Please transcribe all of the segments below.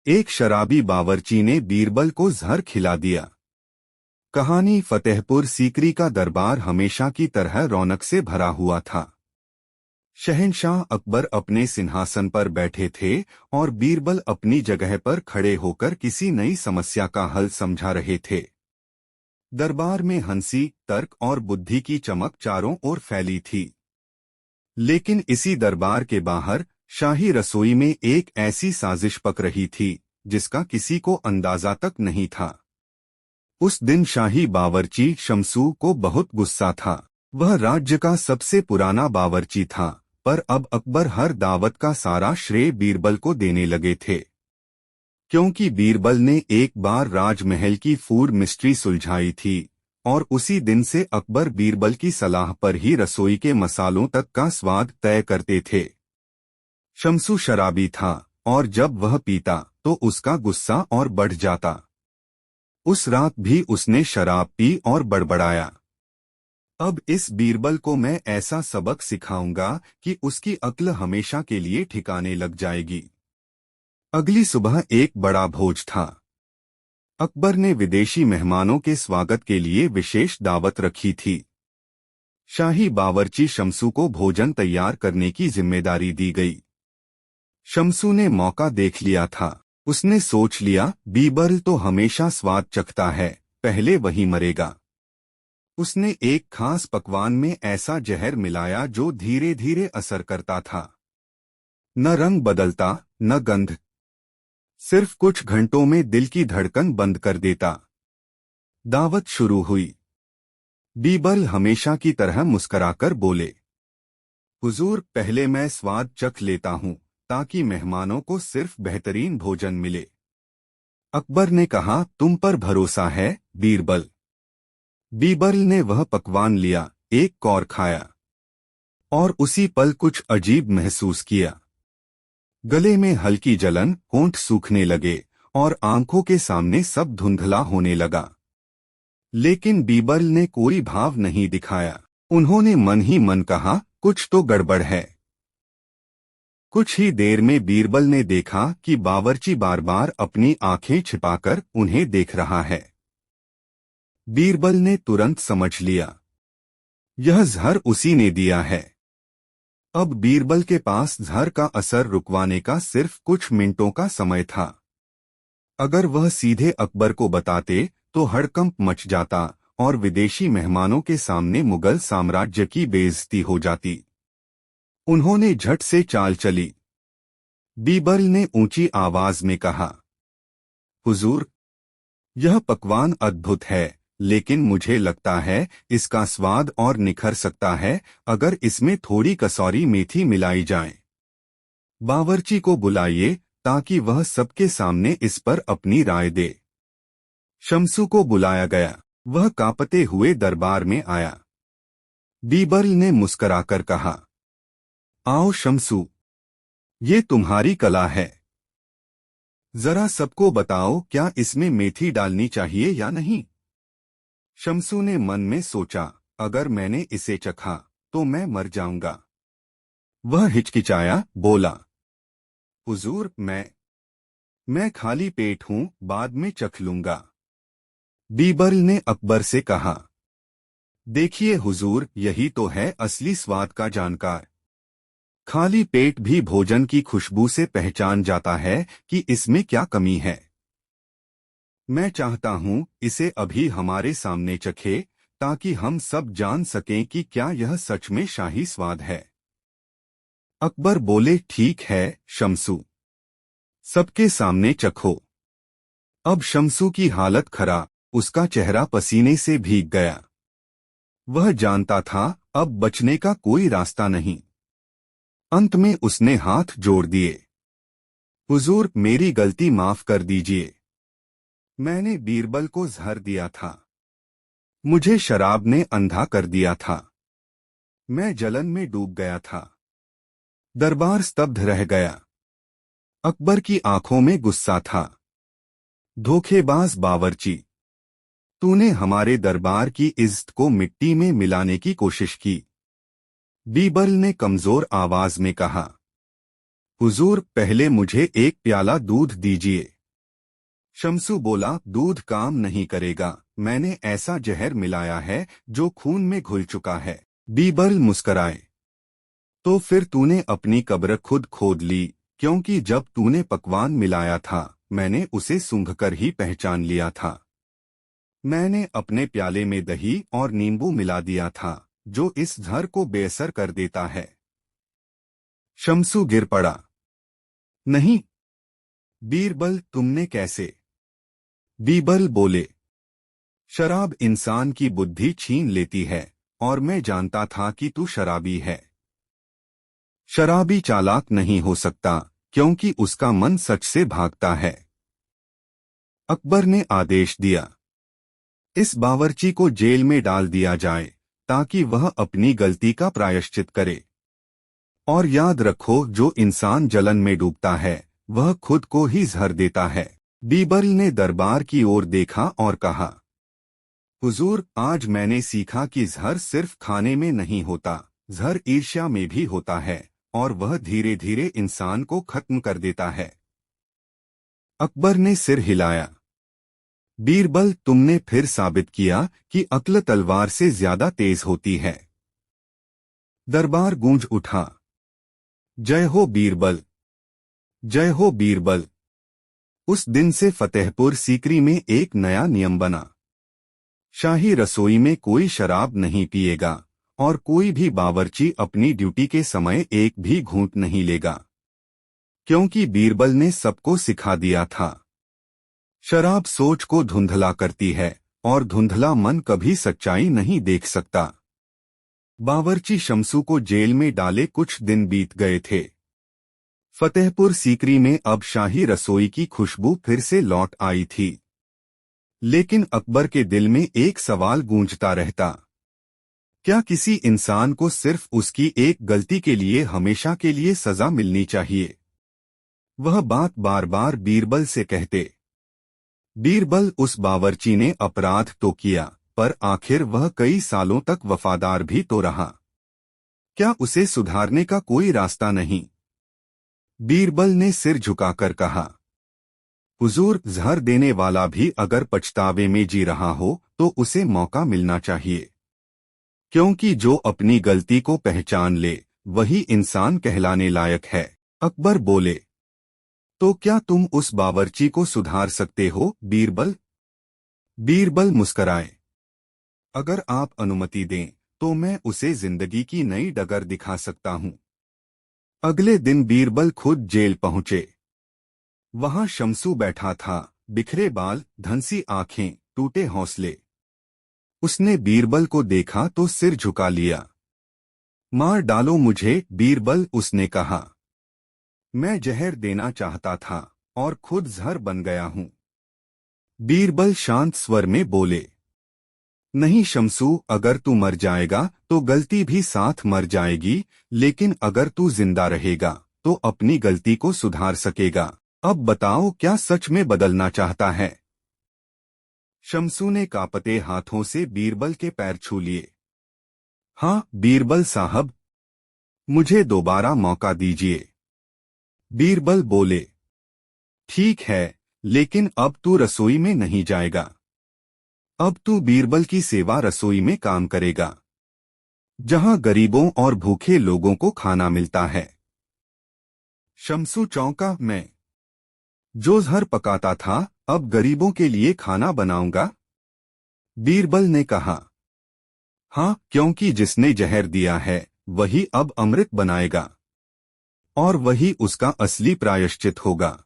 एक शराबी बावर्ची ने बीरबल को जहर खिला दिया। कहानी फतेहपुर सीकरी का दरबार हमेशा की तरह रौनक से भरा हुआ था। शहंशाह अकबर अपने सिंहासन पर बैठे थे और बीरबल अपनी जगह पर खड़े होकर किसी नई समस्या का हल समझा रहे थे। दरबार में हंसी, तर्क और बुद्धि की चमक चारों ओर फैली थी। लेकिन इसी दरबार के बाहर शाही रसोई में एक ऐसी साजिश पक रही थी जिसका किसी को अंदाजा तक नहीं था। उस दिन शाही बावर्ची शमसू को बहुत गुस्सा था। वह राज्य का सबसे पुराना बावर्ची था, पर अब अकबर हर दावत का सारा श्रेय बीरबल को देने लगे थे। क्योंकि बीरबल ने एक बार राजमहल की फूड मिस्ट्री सुलझाई थी और उसी दिन से अकबर बीरबल की सलाह पर ही रसोई के मसालों तक का स्वाद तय करते थे। शमसू शराबी था और जब वह पीता तो उसका गुस्सा और बढ़ जाता। उस रात भी उसने शराब पी और बड़बड़ाया। अब इस बीरबल को मैं ऐसा सबक सिखाऊंगा कि उसकी अक्ल हमेशा के लिए ठिकाने लग जाएगी। अगली सुबह एक बड़ा भोज था। अकबर ने विदेशी मेहमानों के स्वागत के लिए विशेष दावत रखी थी। शाही बावर्ची शमसू को भोजन तैयार करने की जिम्मेदारी दी गई। शमसू ने मौका देख लिया था। उसने सोच लिया, बीरबल तो हमेशा स्वाद चखता है, पहले वही मरेगा। उसने एक खास पकवान में ऐसा जहर मिलाया जो धीरे धीरे असर करता था। न रंग बदलता, न गंध, सिर्फ कुछ घंटों में दिल की धड़कन बंद कर देता। दावत शुरू हुई। बीरबल हमेशा की तरह मुस्कराकर बोले, हुजूर, पहले मैं स्वाद चख लेता हूँ ताकि मेहमानों को सिर्फ बेहतरीन भोजन मिले। अकबर ने कहा, तुम पर भरोसा है बीरबल। बीरबल ने वह पकवान लिया, एक कौर खाया और उसी पल कुछ अजीब महसूस किया। गले में हल्की जलन, होंठ सूखने लगे और आंखों के सामने सब धुंधला होने लगा। लेकिन बीरबल ने कोई भाव नहीं दिखाया। उन्होंने मन ही मन कहा, कुछ तो गड़बड़ है। कुछ ही देर में बीरबल ने देखा कि बावर्ची बार बार अपनी आंखें छिपाकर उन्हें देख रहा है। बीरबल ने तुरंत समझ लिया, यह जहर उसी ने दिया है। अब बीरबल के पास जहर का असर रुकवाने का सिर्फ कुछ मिनटों का समय था। अगर वह सीधे अकबर को बताते तो हड़कंप मच जाता और विदेशी मेहमानों के सामने मुगल साम्राज्य की बेइज्जती हो जाती। उन्होंने झट से चाल चली। बीरबल ने ऊंची आवाज में कहा, हुजूर, यह पकवान अद्भुत है, लेकिन मुझे लगता है इसका स्वाद और निखर सकता है अगर इसमें थोड़ी कसूरी मेथी मिलाई जाए। बावर्ची को बुलाइए ताकि वह सबके सामने इस पर अपनी राय दे। शमसू को बुलाया गया। वह कांपते हुए दरबार में आया। बीरबल ने मुस्कुराकर कहा, आओ शमसू, ये तुम्हारी कला है। जरा सबको बताओ, क्या इसमें मेथी डालनी चाहिए या नहीं। शमसू ने मन में सोचा, अगर मैंने इसे चखा तो मैं मर जाऊंगा। वह हिचकिचाया, बोला, हुजूर, मैं खाली पेट हूं, बाद में चख लूंगा। बीरबल ने अकबर से कहा, देखिए हुजूर, यही तो है असली स्वाद का जानकार। खाली पेट भी भोजन की खुशबू से पहचान जाता है कि इसमें क्या कमी है। मैं चाहता हूं इसे अभी हमारे सामने चखे ताकि हम सब जान सकें कि क्या यह सच में शाही स्वाद है। अकबर बोले, ठीक है शमसू, सबके सामने चखो। अब शमसू की हालत खराब, उसका चेहरा पसीने से भीग गया। वह जानता था अब बचने का कोई रास्ता नहीं। अंत में उसने हाथ जोड़ दिए, हुजूर, मेरी गलती माफ कर दीजिए। मैंने बीरबल को जहर दिया था। मुझे शराब ने अंधा कर दिया था। मैं जलन में डूब गया था। दरबार स्तब्ध रह गया। अकबर की आंखों में गुस्सा था। धोखेबाज बावर्ची, तूने हमारे दरबार की इज्जत को मिट्टी में मिलाने की कोशिश की। बीरबल ने कमजोर आवाज में कहा, हुजूर, पहले मुझे एक प्याला दूध दीजिए। शमसू बोला, दूध काम नहीं करेगा, मैंने ऐसा जहर मिलाया है जो खून में घुल चुका है। बीरबल मुस्कराए, तो फिर तूने अपनी कब्र खुद खोद ली, क्योंकि जब तूने पकवान मिलाया था मैंने उसे सूंघकर ही पहचान लिया था। मैंने अपने प्याले में दही और नींबू मिला दिया था, जो इस जहर को बेअसर कर देता है। शमसू गिर पड़ा। नहीं बीरबल, तुमने कैसे? बीरबल बोले, शराब इंसान की बुद्धि छीन लेती है, और मैं जानता था कि तू शराबी है। शराबी चालाक नहीं हो सकता, क्योंकि उसका मन सच से भागता है। अकबर ने आदेश दिया, इस बावर्ची को जेल में डाल दिया जाए, ताकि वह अपनी गलती का प्रायश्चित करे। और याद रखो, जो इंसान जलन में डूबता है वह खुद को ही जहर देता है। बीरबल ने दरबार की ओर देखा और कहा, हुजूर, आज मैंने सीखा कि जहर सिर्फ खाने में नहीं होता, जहर ईर्ष्या में भी होता है, और वह धीरे धीरे इंसान को खत्म कर देता है। अकबर ने सिर हिलाया। बीरबल, तुमने फिर साबित किया कि अक्ल तलवार से ज्यादा तेज होती है। दरबार गूंज उठा। जय हो बीरबल, जय हो बीरबल। उस दिन से फतेहपुर सीकरी में एक नया नियम बना। शाही रसोई में कोई शराब नहीं पिएगा, और कोई भी बावर्ची अपनी ड्यूटी के समय एक भी घूंट नहीं लेगा, क्योंकि बीरबल ने सबको सिखा दिया था। शराब सोच को धुंधला करती है, और धुंधला मन कभी सच्चाई नहीं देख सकता। बावर्ची शमसू को जेल में डाले कुछ दिन बीत गए थे। फतेहपुर सीकरी में अब शाही रसोई की खुशबू फिर से लौट आई थी। लेकिन अकबर के दिल में एक सवाल गूंजता रहता, क्या किसी इंसान को सिर्फ उसकी एक गलती के लिए हमेशा के लिए सजा मिलनी चाहिए? वह बात बार बार बीरबल से कहते। बीरबल, उस बावर्ची ने अपराध तो किया, पर आखिर वह कई सालों तक वफादार भी तो रहा। क्या उसे सुधारने का कोई रास्ता नहीं? बीरबल ने सिर झुकाकर कहा, हुजूर, जहर देने वाला भी अगर पछतावे में जी रहा हो तो उसे मौका मिलना चाहिए, क्योंकि जो अपनी गलती को पहचान ले वही इंसान कहलाने लायक है। अकबर बोले, तो क्या तुम उस बावर्ची को सुधार सकते हो बीरबल? बीरबल मुस्कराए, अगर आप अनुमति दें तो मैं उसे जिंदगी की नई डगर दिखा सकता हूं। अगले दिन बीरबल खुद जेल पहुंचे। वहां शमसू बैठा था, बिखरे बाल, धंसी आंखें, टूटे हौसले। उसने बीरबल को देखा तो सिर झुका लिया। मार डालो मुझे बीरबल, उसने कहा। मैं जहर देना चाहता था और खुद जहर बन गया हूं। बीरबल शांत स्वर में बोले, नहीं शमसू, अगर तू मर जाएगा तो गलती भी साथ मर जाएगी, लेकिन अगर तू जिंदा रहेगा तो अपनी गलती को सुधार सकेगा। अब बताओ, क्या सच में बदलना चाहता है? शमसू ने कांपते हाथों से बीरबल के पैर छू लिए। हाँ बीरबल साहब, मुझे दोबारा मौका दीजिए। बीरबल बोले, ठीक है, लेकिन अब तू रसोई में नहीं जाएगा। अब तू बीरबल की सेवा रसोई में काम करेगा, जहां गरीबों और भूखे लोगों को खाना मिलता है। शमसू चौंका, मैं जो जहर पकाता था अब गरीबों के लिए खाना बनाऊंगा? बीरबल ने कहा, हाँ, क्योंकि जिसने जहर दिया है वही अब अमृत बनाएगा, और वही उसका असली प्रायश्चित होगा।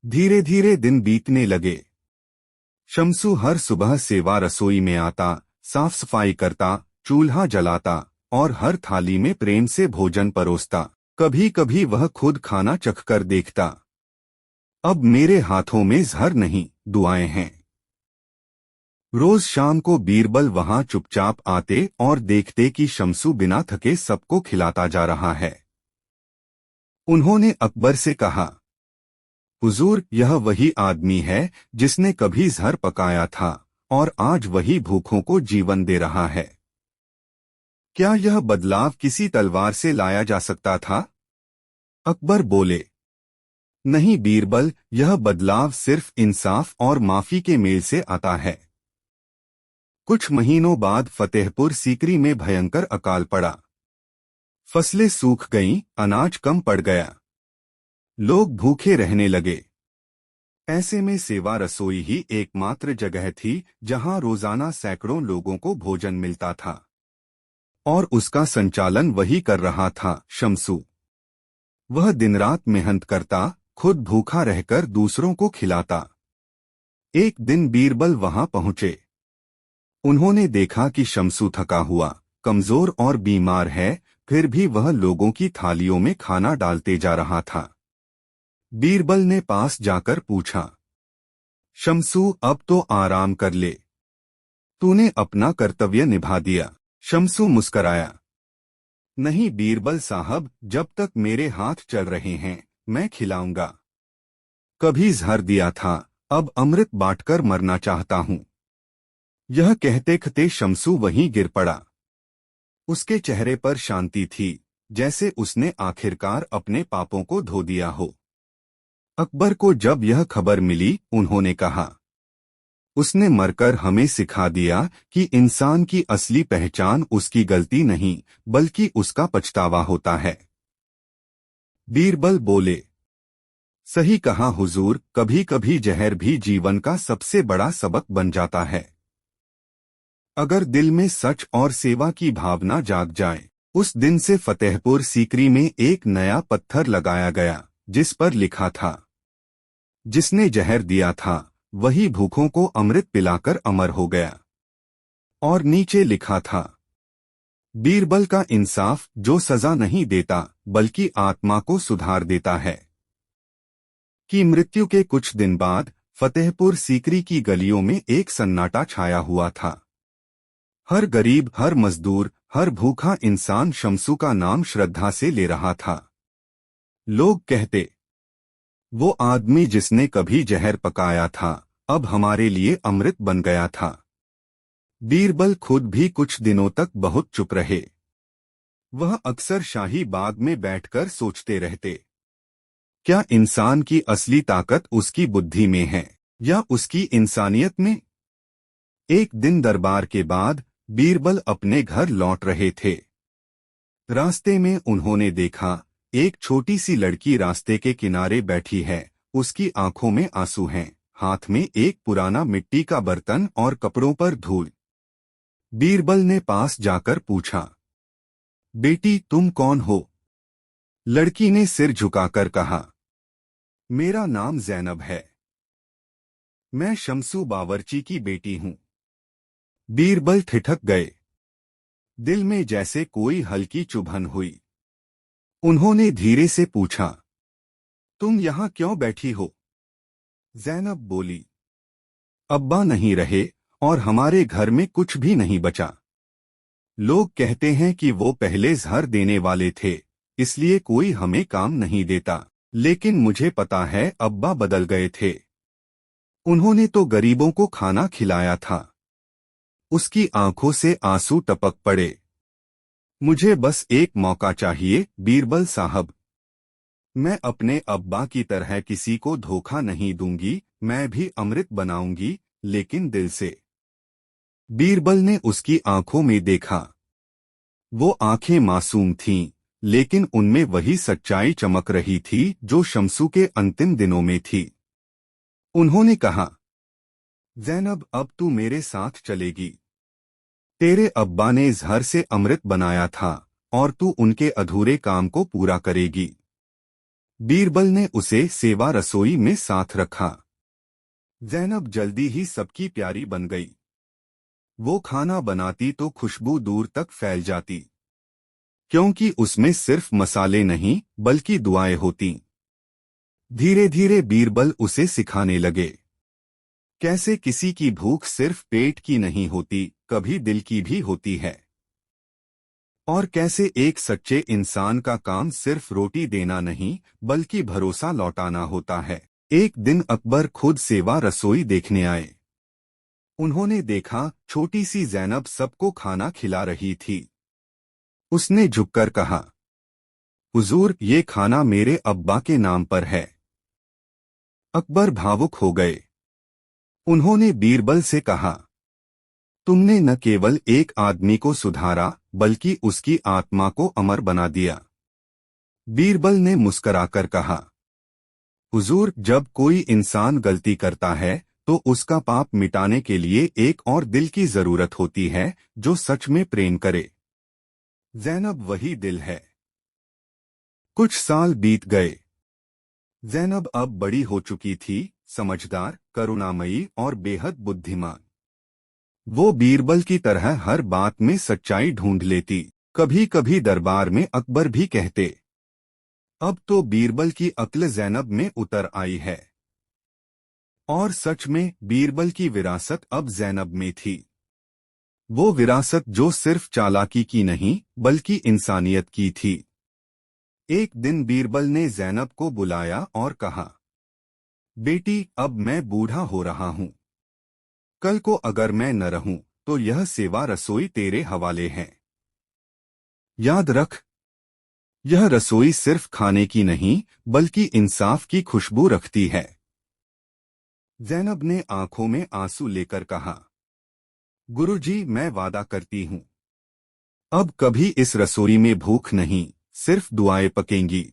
धीरे धीरे दिन बीतने लगे। शमसू हर सुबह सेवा रसोई में आता, साफ सफाई करता, चूल्हा जलाता और हर थाली में प्रेम से भोजन परोसता। कभी कभी वह खुद खाना चखकर देखता, अब मेरे हाथों में जहर नहीं, दुआएं हैं। रोज शाम को बीरबल वहां चुपचाप आते और देखते कि शमसू बिना थके सबको खिलाता जा रहा है। उन्होंने अकबर से कहा, हुजूर, यह वही आदमी है जिसने कभी जहर पकाया था और आज वही भूखों को जीवन दे रहा है। क्या यह बदलाव किसी तलवार से लाया जा सकता था? अकबर बोले, नहीं बीरबल, यह बदलाव सिर्फ इंसाफ और माफी के मेल से आता है। कुछ महीनों बाद फतेहपुर सीकरी में भयंकर अकाल पड़ा। फसलें सूख गईं, अनाज कम पड़ गया। लोग भूखे रहने लगे। ऐसे में सेवा रसोई ही एकमात्र जगह थी जहां रोजाना सैकड़ों लोगों को भोजन मिलता था। और उसका संचालन वही कर रहा था, शमसू। वह दिन रात मेहनत करता, खुद भूखा रहकर दूसरों को खिलाता। एक दिन बीरबल वहां पहुंचे। उन्होंने देखा कि शमसू थका हुआ, कमजोर और बीमार है, फिर भी वह लोगों की थालियों में खाना डालते जा रहा था। बीरबल ने पास जाकर पूछा, शमसू, अब तो आराम कर ले। तूने अपना कर्तव्य निभा दिया। शमसू मुस्कराया। नहीं बीरबल साहब, जब तक मेरे हाथ चल रहे हैं मैं खिलाऊंगा। कभी जहर दिया था, अब अमृत बांटकर मरना चाहता हूं। यह कहते कहते शमसू वहीं गिर पड़ा। उसके चेहरे पर शांति थी, जैसे उसने आखिरकार अपने पापों को धो दिया हो। अकबर को जब यह खबर मिली, उन्होंने कहा, उसने मरकर हमें सिखा दिया कि इंसान की असली पहचान उसकी गलती नहीं, बल्कि उसका पछतावा होता है। बीरबल बोले, सही कहा हुजूर, कभी कभी जहर भी जीवन का सबसे बड़ा सबक बन जाता है। अगर दिल में सच और सेवा की भावना जाग जाए। उस दिन से फतेहपुर सीकरी में एक नया पत्थर लगाया गया, जिस पर लिखा था, जिसने जहर दिया था वही भूखों को अमृत पिलाकर अमर हो गया। और नीचे लिखा था, बीरबल का इंसाफ जो सजा नहीं देता बल्कि आत्मा को सुधार देता है। कि मृत्यु के कुछ दिन बाद फतेहपुर सीकरी की गलियों में एक सन्नाटा छाया हुआ था। हर गरीब, हर मजदूर, हर भूखा इंसान शमसू का नाम श्रद्धा से ले रहा था। लोग कहते, वो आदमी जिसने कभी जहर पकाया था अब हमारे लिए अमृत बन गया था। बीरबल खुद भी कुछ दिनों तक बहुत चुप रहे। वह अक्सर शाही बाग में बैठकर सोचते रहते, क्या इंसान की असली ताकत उसकी बुद्धि में है या उसकी इंसानियत में? एक दिन दरबार के बाद बीरबल अपने घर लौट रहे थे। रास्ते में उन्होंने देखा, एक छोटी सी लड़की रास्ते के किनारे बैठी है। उसकी आंखों में आंसू हैं, हाथ में एक पुराना मिट्टी का बर्तन और कपड़ों पर धूल। बीरबल ने पास जाकर पूछा, बेटी तुम कौन हो? लड़की ने सिर झुकाकर कहा, मेरा नाम जैनब है। मैं शमसू बावर्ची की बेटी हूं। बीरबल ठिठक गए। दिल में जैसे कोई हल्की चुभन हुई। उन्होंने धीरे से पूछा, तुम यहां क्यों बैठी हो? जैनब बोली, अब्बा नहीं रहे और हमारे घर में कुछ भी नहीं बचा। लोग कहते हैं कि वो पहले जहर देने वाले थे, इसलिए कोई हमें काम नहीं देता, लेकिन मुझे पता है अब्बा बदल गए थे। उन्होंने तो गरीबों को खाना खिलाया था। उसकी आंखों से आंसू टपक पड़े। मुझे बस एक मौका चाहिए बीरबल साहब। मैं अपने अब्बा की तरह किसी को धोखा नहीं दूंगी। मैं भी अमृत बनाऊंगी, लेकिन दिल से। बीरबल ने उसकी आंखों में देखा। वो आंखें मासूम थीं, लेकिन उनमें वही सच्चाई चमक रही थी जो शमसू के अंतिम दिनों में थी। उन्होंने कहा, जैनब अब तू मेरे साथ चलेगी। तेरे अब्बा ने जहर से अमृत बनाया था और तू उनके अधूरे काम को पूरा करेगी। बीरबल ने उसे सेवा रसोई में साथ रखा। जैनब जल्दी ही सबकी प्यारी बन गई। वो खाना बनाती तो खुशबू दूर तक फैल जाती, क्योंकि उसमें सिर्फ मसाले नहीं बल्कि दुआएं होती। धीरे धीरे बीरबल उसे सिखाने लगे, कैसे किसी की भूख सिर्फ पेट की नहीं होती, कभी दिल की भी होती है। और कैसे एक सच्चे इंसान का काम सिर्फ रोटी देना नहीं बल्कि भरोसा लौटाना होता है। एक दिन अकबर खुद सेवा रसोई देखने आए। उन्होंने देखा, छोटी सी जैनब सबको खाना खिला रही थी। उसने झुककर कहा, हुजूर, ये खाना मेरे अब्बा के नाम पर है। अकबर भावुक हो गए। उन्होंने बीरबल से कहा, तुमने न केवल एक आदमी को सुधारा बल्कि उसकी आत्मा को अमर बना दिया। बीरबल ने मुस्कराकर कहा, हुजूर, जब कोई इंसान गलती करता है तो उसका पाप मिटाने के लिए एक और दिल की जरूरत होती है जो सच में प्रेम करे। ज़ैनब वही दिल है। कुछ साल बीत गए। ज़ैनब अब बड़ी हो चुकी थी, समझदार, करुणामयी और बेहद बुद्धिमान। वो बीरबल की तरह हर बात में सच्चाई ढूंढ लेती। कभी कभी दरबार में अकबर भी कहते, अब तो बीरबल की अक्ल ज़ैनब में उतर आई है। और सच में बीरबल की विरासत अब ज़ैनब में थी। वो विरासत जो सिर्फ चालाकी की नहीं बल्कि इंसानियत की थी। एक दिन बीरबल ने ज़ैनब को बुलाया और कहा, बेटी, अब मैं बूढ़ा हो रहा हूँ। कल को अगर मैं न रहूं तो यह सेवा रसोई तेरे हवाले है। याद रख, यह रसोई सिर्फ खाने की नहीं बल्कि इंसाफ की खुशबू रखती है। ज़ैनब ने आंखों में आंसू लेकर कहा, गुरुजी, मैं वादा करती हूँ, अब कभी इस रसोई में भूख नहीं, सिर्फ दुआएं पकेंगी।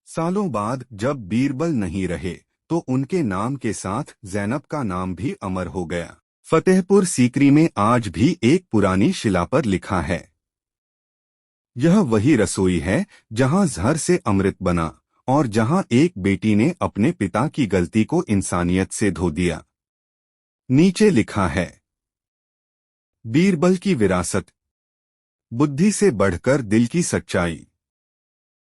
सालों बाद जब बीरबल नहीं रहे तो उनके नाम के साथ ज़ैनब का नाम भी अमर हो गया। फतेहपुर सीकरी में आज भी एक पुरानी शिला पर लिखा है, यह वही रसोई है जहां जहर से अमृत बना और जहां एक बेटी ने अपने पिता की गलती को इंसानियत से धो दिया। नीचे लिखा है, बीरबल की विरासत, बुद्धि से बढ़कर दिल की सच्चाई।